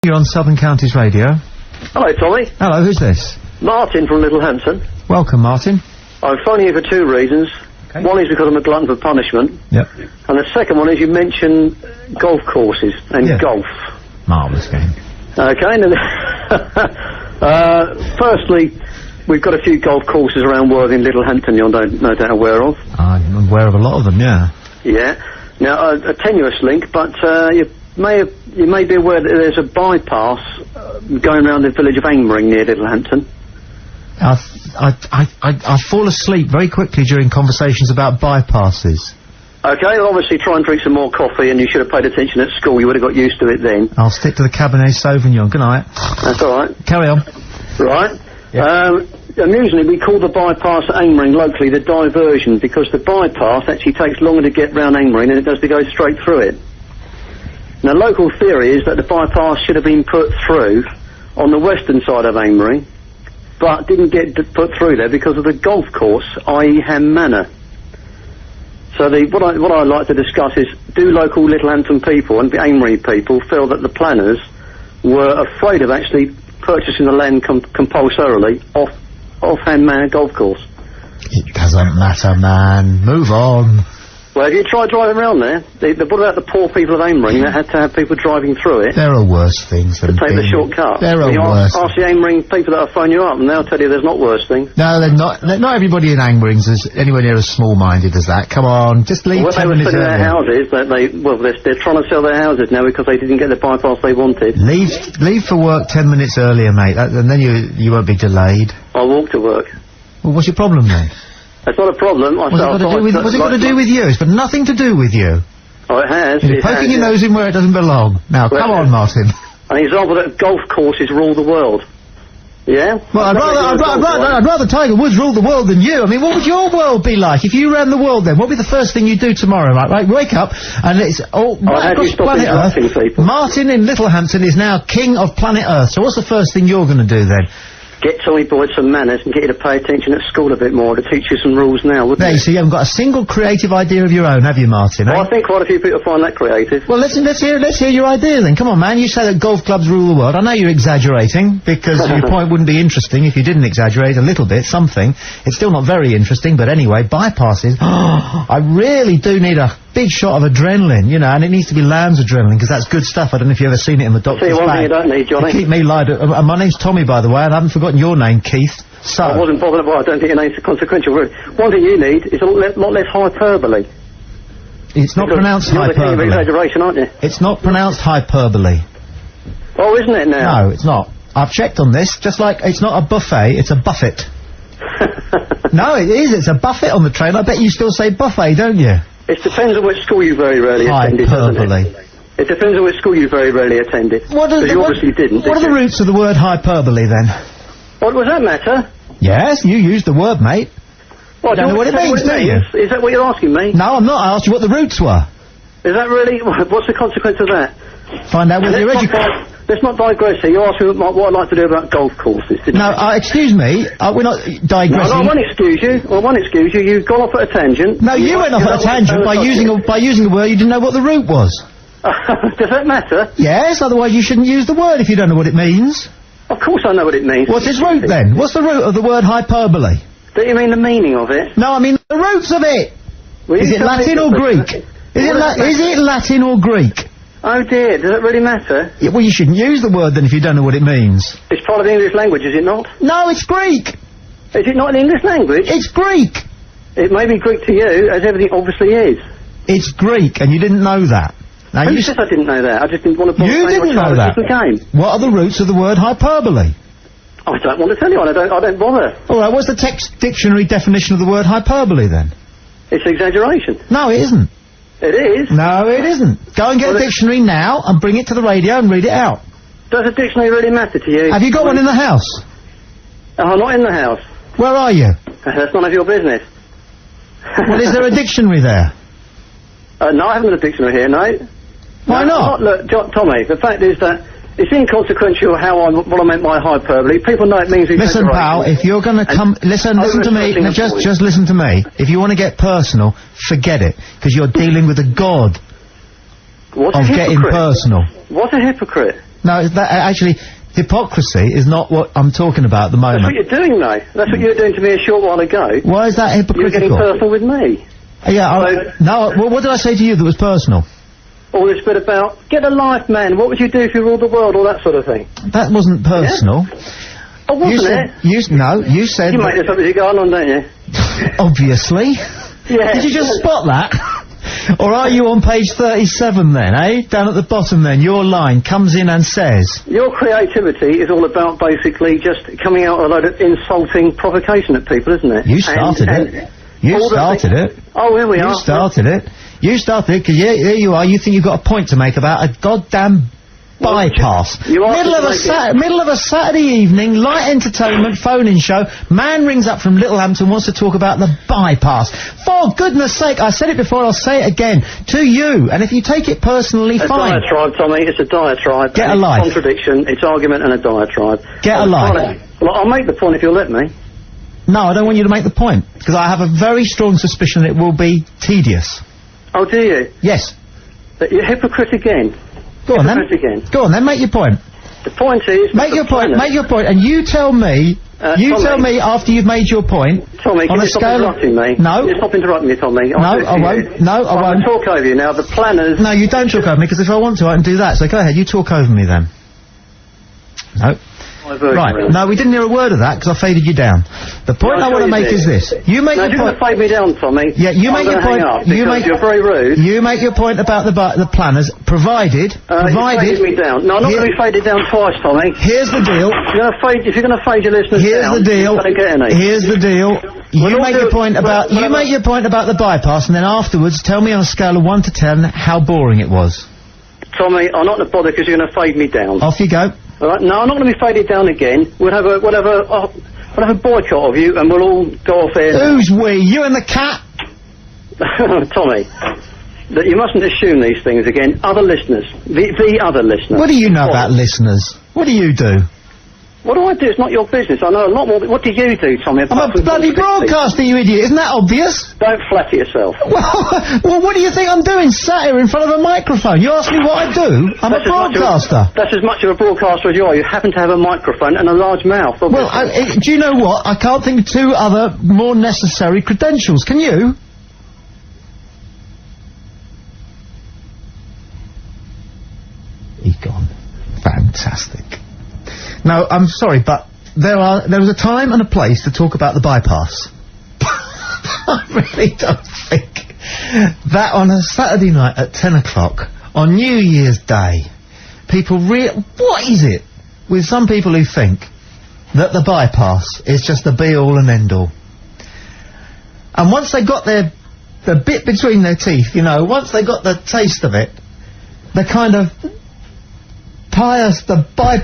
You're on Southern Counties Radio. Hello, Tommy. Hello, who's this? Martin from Littlehampton. Welcome, Martin. I'm phoning you for two reasons. Okay. One is because I'm a glutton for punishment. Yep. And the second one is you mentioned golf courses and golf. Marvellous game. Okay, and firstly, we've got a few golf courses around Worthing, Littlehampton you're no doubt aware of. I'm aware of a lot of them, yeah. Yeah. Now, a tenuous link, but you may be aware that there's a bypass going around the village of Angmering near Littlehampton. I fall asleep very quickly during conversations about bypasses. Okay, well, obviously try and drink some more coffee, and you should have paid attention at school. You would have got used to it then. I'll stick to the Cabernet Sauvignon. Good night. That's all right. Carry on. Right. Yep. Amusingly, we call the bypass at Angmering locally the diversion, because the bypass actually takes longer to get round Angmering than it does to go straight through it. Now, local theory is that the bypass should have been put through on the western side of Angmering, but didn't get put through there because of the golf course, i.e. Ham Manor. So what I'd like to discuss is, do local Littlehampton people and the Angmering people feel that the planners were afraid of actually purchasing the land compulsorily off Ham Manor golf course? It doesn't matter, man. Move on. Well, have you tried driving around there? What about the poor people of Angmering that had to have people driving through it? There are worse things than to take the shortcut. There are worse. Ask the Angmering people that will phone you up, and they'll tell you there's not worse things. No, they're not. Not everybody in Angmering's is anywhere near as small-minded as that. Come on, just leave. Well, 10 minutes earlier. Their houses, they're trying to sell their houses now because they didn't get the bypass they wanted. Leave for work 10 minutes earlier, mate, and then you won't be delayed. I'll walk to work. Well, what's your problem then? That's not a problem. What's it got to do with you? It's got nothing to do with you. Oh, it has. You're poking your nose in where it doesn't belong. Now, come on, Martin. An example that golf courses rule the world. Yeah? Well, I'd rather Tiger Woods rule the world than you. I mean, what would your world be like if you ran the world then? What would be the first thing you'd do tomorrow, right? Wake up, and it's all right across planet Earth. People. Martin in Littlehampton is now king of planet Earth. So what's the first thing you're going to do then? Get Tommy Boyd some manners and get you to pay attention at school a bit more, to teach you some rules now, wouldn't you? So you haven't got a single creative idea of your own, have you, Martin? Well, I think quite a few people find that creative. Well, let's hear your idea then. Come on, man. You say that golf clubs rule the world. I know you're exaggerating, because your point wouldn't be interesting if you didn't exaggerate a little bit, something. It's still not very interesting, but anyway, bypasses. I really do need a big shot of adrenaline, you know, and it needs to be Lamb's adrenaline, because that's good stuff. I don't know if you've ever seen it in the doctor's bag. See, one thing you don't need, Johnny. Keep me lied. My name's Tommy, by the way, and I haven't forgotten your name, Keith. So I wasn't bothered about. I don't think your name's consequential. One thing you need is a lot less hyperbole. It's not pronounced hyperbole. You're the king of exaggeration, aren't you? It's not pronounced hyperbole. Oh, isn't it now? No, it's not. I've checked on this. Just like it's not a buffet, it's a buffet. No, it is. It's a buffet on the train. I bet you still say buffet, don't you? It depends on which school you very rarely attended, doesn't it? It depends on which school you very rarely attended. Because you obviously didn't. What are the roots of the word hyperbole, then? What does that matter? Yes, you used the word, mate. Well, I don't know what it means, do you? Is that what you're asking me? No, I'm not. I asked you what the roots were. Is that really... What's the consequence of that? Find out whether you're educated. Let's not digress here. You asked me what I'd like to do about golf courses, didn't you? No, excuse me. We're not digressing. No, I won't excuse you. I won't excuse you. You've gone off at a tangent. No, you went off at a tangent by using a word you didn't know what the root was. Does that matter? Yes, otherwise you shouldn't use the word if you don't know what it means. Of course I know what it means. What's its root then? What's the root of the word hyperbole? Do you mean the meaning of it? No, I mean the roots of it. Is it Latin or Greek? Is it Latin or Greek? Oh dear, does it really matter? Yeah, well, you shouldn't use the word then if you don't know what it means. It's part of the English language, is it not? No, it's Greek. Is it not an English language? It's Greek. It may be Greek to you, as everything obviously is. It's Greek, and you didn't know that. Now, Who said I didn't know that? I just didn't want to bother. You didn't know that. What are the roots of the word hyperbole? I don't want to tell you. I don't bother. All right, what's the dictionary definition of the word hyperbole then? It's exaggeration. No, it isn't. It is. No, it isn't. Go and get a dictionary now and bring it to the radio and read it out. Does a dictionary really matter to you? Have you got one in the house? I'm not in the house. Where are you? That's none of your business. Well, is there a dictionary there? No, I haven't got a dictionary here, no. Why not? Look, Tommy, the fact is that it's inconsequential what I meant by hyperbole. People know it means exaggeration. Listen, pal, if you're going to come... Listen to me. No, just listen to me. If you want to get personal, forget it. Because you're dealing with a god of getting personal. What a hypocrite. No, actually, hypocrisy is not what I'm talking about at the moment. That's what you're doing, though. That's what you were doing to me a short while ago. Why is that hypocritical? You're getting personal with me. Yeah, no, well, what did I say to you that was personal? All this bit about, get a life, man, what would you do if you ruled the world, all that sort of thing. That wasn't personal. Yeah? Oh, wasn't it? You said... You make this up as you go on, don't you? Obviously. Yeah. Did you just spot that? Or are you on page 37 then, eh? Down at the bottom then, your line comes in and says... Your creativity is all about basically just coming out with a load of insulting provocation at people, isn't it? You started it. You started it. Oh, here we are. You started it. You started it, because there you are, you think you've got a point to make about a goddamn bypass. Middle of a Saturday evening, light entertainment, phone-in show, man rings up from Littlehampton, wants to talk about the bypass. For goodness sake, I said it before, I'll say it again, to you, and if you take it personally, fine. It's a diatribe, Tommy, it's a diatribe. Get a life. It's contradiction, it's argument and a diatribe. Get a life. Well, I'll make the point if you'll let me. No, I don't want you to make the point, because I have a very strong suspicion it will be tedious. Oh, do you? Yes. But you're a hypocrite again. Go on then. Again. Go on then, make your point. The point is... Make your point, and you tell me... tell me after you've made your point... Tommy, can you stop interrupting me? No. Can you stop interrupting me, Tommy? No, I won't. No, I won't. I'll talk over you now. The planners... No, you don't talk over me, because if I want to, I can do that. So go ahead, you talk over me then. No. Right, no, we didn't hear a word of that, because I faded you down. The point I want to make is this. You make your point... You're going to fade me down, Tommy. Yeah, you make your point... You're very rude. You make your point about the planners, provided... You faded me down. No, I'm not going to be faded down twice, Tommy. Here's the deal. If you're going to fade your listeners down... Here's the deal. You're going to get any. Here's the deal. You make your point about... You make your point about the bypass, and then afterwards, tell me on a scale of 1 to 10 how boring it was. Tommy, I'm not going to bother, because you're going to fade me down. Off you go. All right, no, I'm not going to be faded down again. We'll have a boycott of you, and we'll all go off here. Who's we? You and the cat? Tommy, that you mustn't assume these things again. Other listeners, the other listeners. What do you know about listeners? What do you do? What do I do? It's not your business. I know a lot more. What do you do, Tommy? I'm a bloody broadcaster, you idiot. Isn't that obvious? Don't flatter yourself. Well, what do you think I'm doing sat here in front of a microphone? You ask me what I do? I'm a broadcaster. That's as much of a broadcaster as you are. You happen to have a microphone and a large mouth. Obviously. Well, do you know what? I can't think of 2 other more necessary credentials. Can you? He's gone. Fantastic. No, I'm sorry, but there is a time and a place to talk about the bypass. I really don't think that on a Saturday night at 10 o'clock, on New Year's Day, people what is it with some people who think that the bypass is just the be-all and end-all? And once they got the bit between their teeth, you know, once they got the taste of it, the kind of pious, the bypass